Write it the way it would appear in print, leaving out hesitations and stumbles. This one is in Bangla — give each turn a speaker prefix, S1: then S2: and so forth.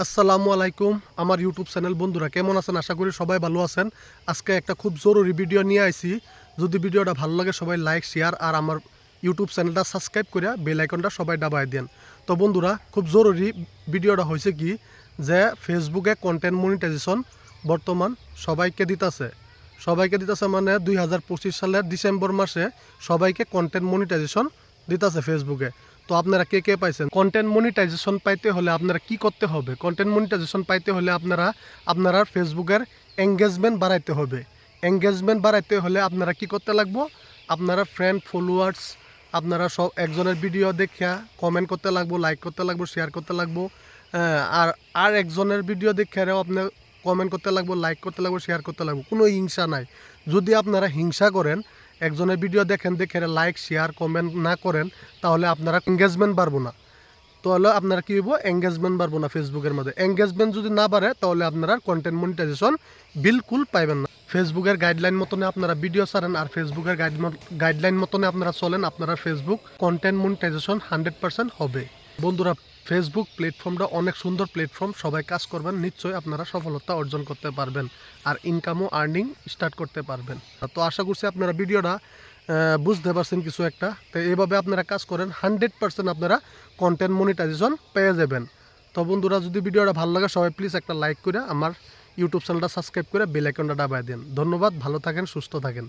S1: আসসালামু আলাইকুম আমার ইউটিউব চ্যানেল বন্ধুরা কেমন আছেন? আশা করি সবাই ভালো আছেন। আজকে একটা খুব জরুরি ভিডিও নিয়ে আইছি। যদি ভিডিওটা ভালো লাগে সবাই লাইক শেয়ার আর আমার ইউটিউব চ্যানেলটা সাবস্ক্রাইব করে বেল আইকনটা সবাই দাবায় দেন। তো বন্ধুরা খুব জরুরি ভিডিওটা হয়েছে কি যে ফেসবুকে কন্টেন্ট মনিটাইজেশন বর্তমান সবাইকে দিতেছে মানে 2025 সালের ডিসেম্বর মাসে সবাইকে কন্টেন্ট মনিটাইজেশন দিতেছে ফেসবুকে। তো আপনারা কে কে পাইছেন? কন্টেন্ট মনিটাইজেশন পাইতে হলে আপনারা কি করতে হবে? কন্টেন্ট মনিটাইজেশন পাইতে হলে আপনারা ফেসবুকের এঙ্গেজমেন্ট বাড়াইতে হবে। এঙ্গেজমেন্ট বাড়াইতে হলে আপনারা কি করতে লাগবো? আপনারা ফ্রেন্ড ফলোয়ার্স আপনারা সব একজনের ভিডিও দেখিয়া কমেন্ট করতে লাগবো, লাইক করতে লাগবো, শেয়ার করতে লাগবো। আর একজনের ভিডিও দেখিয়াও আপনার কমেন্ট করতে লাগবো, লাইক করতে লাগবো, শেয়ার করতে লাগবো। কোনো হিংসা নাই। যদি আপনারা হিংসা করেন, একজনের ভিডিও দেখে লাইক শেয়ার কমেন্ট না করেন, তাহলে আপনারা এঙ্গেজমেন্ট বাড়বো না। তাহলে আপনারা কী হইব? এঙ্গেজমেন্ট বাড়বো না ফেসবুকের মধ্যে। এঙ্গেজমেন্ট যদি না বাড়ে তাহলে আপনারা কন্টেন্ট মনিটাইজেশন বিলকুল পাইবেন না। ফেসবুকের গাইডলাইন মতনে আপনারা ভিডিও ছাড়েন আর ফেসবুকের গাইডলাইন মতনে আপনারা চলেন, আপনারা ফেসবুক কন্টেন্ট মনিটাইজেশন 100% হবে। বন্ধুরা ফেসবুক প্ল্যাটফর্মটা অনেক সুন্দর প্ল্যাটফর্ম, সবাই কাজ করবেন, নিশ্চয়ই আপনারা সফলতা অর্জন করতে পারবেন আর ইনকামও আর্নিং স্টার্ট করতে পারবেন। তো আশা করছি আপনারা ভিডিওটা বুঝতে পারছেন কিছু একটা। তো এইভাবে আপনারা কাজ করেন, 100% আপনারা কন্টেন্ট মনিটাইজেশন পেয়ে যাবেন। তো বন্ধুরা যদি ভিডিওটা ভালো লাগে সবাই প্লিজ একটা লাইক করে আমার ইউটিউব চ্যানেলটা সাবস্ক্রাইব করে বেল আইকনটা দাবায় দেন। ধন্যবাদ, ভালো থাকেন, সুস্থ থাকেন।